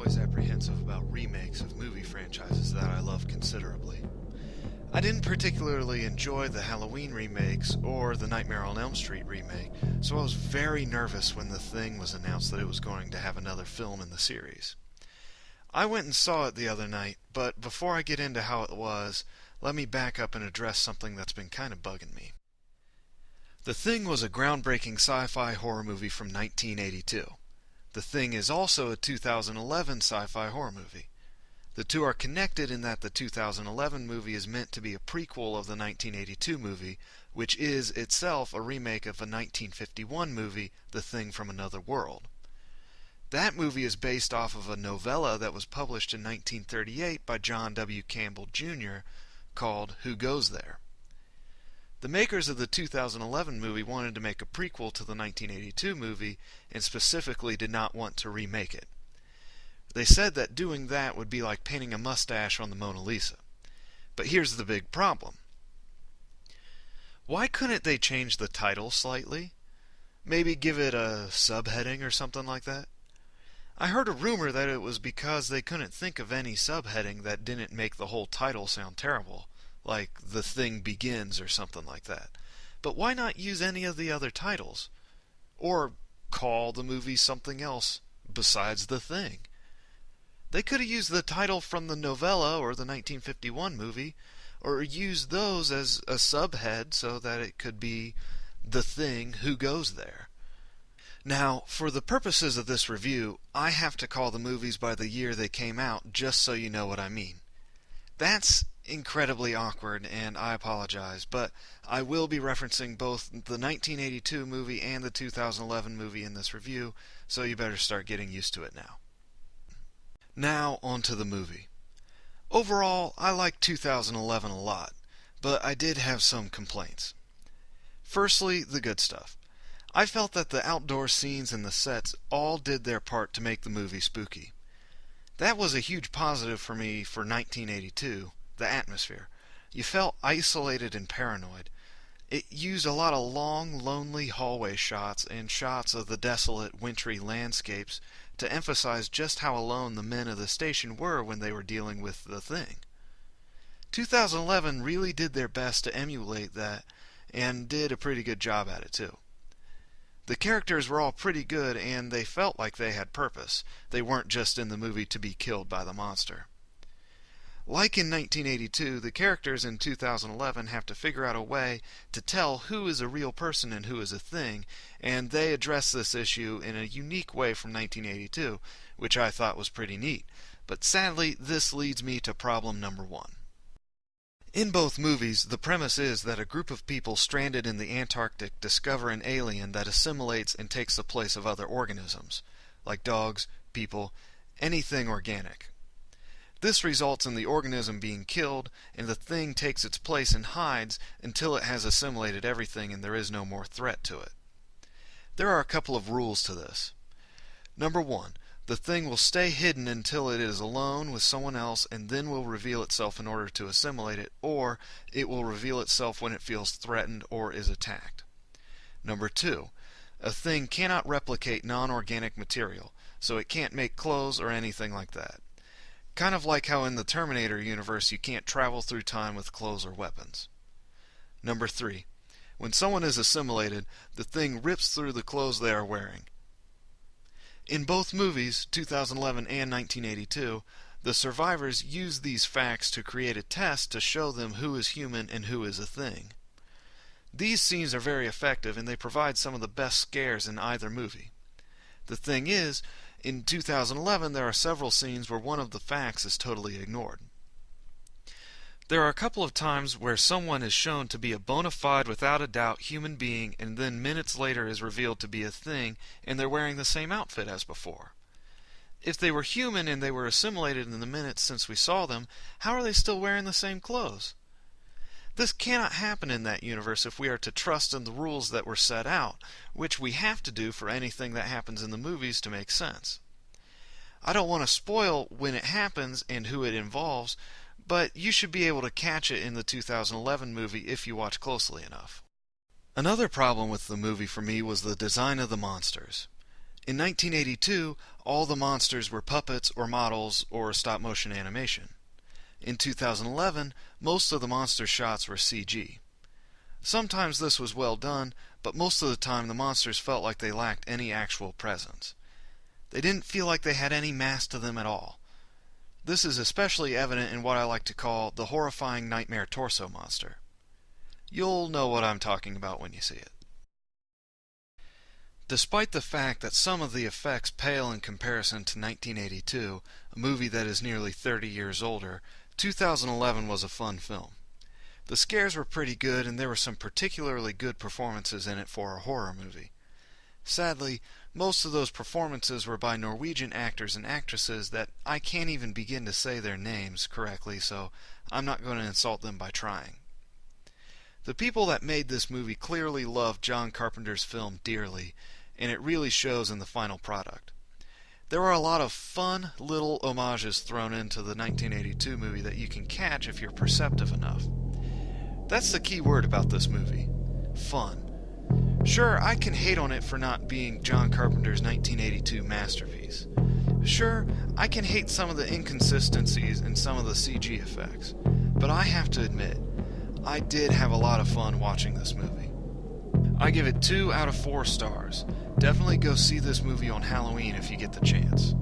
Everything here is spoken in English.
always apprehensive about remakes of movie franchises that I love considerably. I didn't particularly enjoy the Halloween remakes or the Nightmare on Elm Street remake, so I was very nervous when The Thing was announced that it was going to have another film in the series. I went and saw it the other night, but before I get into how it was, let me back up and address something that's been kind of bugging me. The Thing was a groundbreaking sci-fi horror movie from 1982. The Thing is also a 2011 sci-fi horror movie. The two are connected in that the 2011 movie is meant to be a prequel of the 1982 movie, which is itself a remake of a 1951 movie, The Thing from Another World. That movie is based off of a novella that was published in 1938 by John W. Campbell, Jr., called Who Goes There? The makers of the 2011 movie wanted to make a prequel to the 1982 movie and specifically did not want to remake it. They said that doing that would be like painting a mustache on the Mona Lisa. But here's the big problem. Why couldn't they change the title slightly? Maybe give it a subheading or something like that? I heard a rumor that it was because they couldn't think of any subheading that didn't make the whole title sound terrible, like The Thing Begins or something like that. But why not use any of the other titles? Or call the movie something else besides The Thing? They could have used the title from the novella or the 1951 movie, or used those as a subhead so that it could be The Thing Who Goes There. Now, for the purposes of this review, I have to call the movies by the year they came out, just so you know what I mean. That's incredibly awkward, and I apologize, but I will be referencing both the 1982 movie and the 2011 movie in this review, so you better start getting used to it now. Now, on to the movie. Overall, I liked 2011 a lot, but I did have some complaints. Firstly, the good stuff. I felt that the outdoor scenes and the sets all did their part to make the movie spooky. That was a huge positive for me for 1982, the atmosphere. You felt isolated and paranoid. It used a lot of long, lonely hallway shots and shots of the desolate, wintry landscapes to emphasize just how alone the men of the station were when they were dealing with the Thing. 2011 really did their best to emulate that, and did a pretty good job at it too. The characters were all pretty good, and they felt like they had purpose. They weren't just in the movie to be killed by the monster. Like in 1982, the characters in 2011 have to figure out a way to tell who is a real person and who is a thing, and they address this issue in a unique way from 1982, which I thought was pretty neat. But sadly, this leads me to problem number one. In both movies, the premise is that a group of people stranded in the Antarctic discover an alien that assimilates and takes the place of other organisms, like dogs, people, anything organic. This results in the organism being killed, and the Thing takes its place and hides until it has assimilated everything and there is no more threat to it. There are a couple of rules to this. Number one, the Thing will stay hidden until it is alone with someone else and then will reveal itself in order to assimilate it, or it will reveal itself when it feels threatened or is attacked. Number two, a Thing cannot replicate non-organic material, so it can't make clothes or anything like that. Kind of like how in the Terminator universe you can't travel through time with clothes or weapons. Number three, when someone is assimilated, the Thing rips through the clothes they are wearing. In both movies, 2011 and 1982, the survivors use these facts to create a test to show them who is human and who is a Thing. These scenes are very effective and they provide some of the best scares in either movie. The thing is, in 2011 there are several scenes where one of the facts is totally ignored. There are a couple of times where someone is shown to be a bona fide, without a doubt, human being, and then minutes later is revealed to be a Thing, and they're wearing the same outfit as before. If they were human and they were assimilated in the minutes since we saw them, how are they still wearing the same clothes? This cannot happen in that universe if we are to trust in the rules that were set out, which we have to do for anything that happens in the movies to make sense. I don't want to spoil when it happens and who it involves, but you should be able to catch it in the 2011 movie if you watch closely enough. Another problem with the movie for me was the design of the monsters. In 1982, all the monsters were puppets or models or stop-motion animation. In 2011, most of the monster shots were CG. Sometimes this was well done, but most of the time the monsters felt like they lacked any actual presence. They didn't feel like they had any mass to them at all. This is especially evident in what I like to call the horrifying nightmare torso monster. You'll know what I'm talking about when you see it. Despite the fact that some of the effects pale in comparison to 1982, a movie that is nearly 30 years older, 2011 was a fun film. The scares were pretty good, and there were some particularly good performances in it for a horror movie. Sadly, most of those performances were by Norwegian actors and actresses that I can't even begin to say their names correctly, so I'm not going to insult them by trying. The people that made this movie clearly loved John Carpenter's film dearly, and it really shows in the final product. There are a lot of fun little homages thrown into the 1982 movie that you can catch if you're perceptive enough. That's the key word about this movie. Fun. Sure, I can hate on it for not being John Carpenter's 1982 masterpiece. Sure, I can hate some of the inconsistencies in some of the CG effects. But I have to admit, I did have a lot of fun watching this movie. I give it 2 out of 4 stars. Definitely go see this movie on Halloween if you get the chance.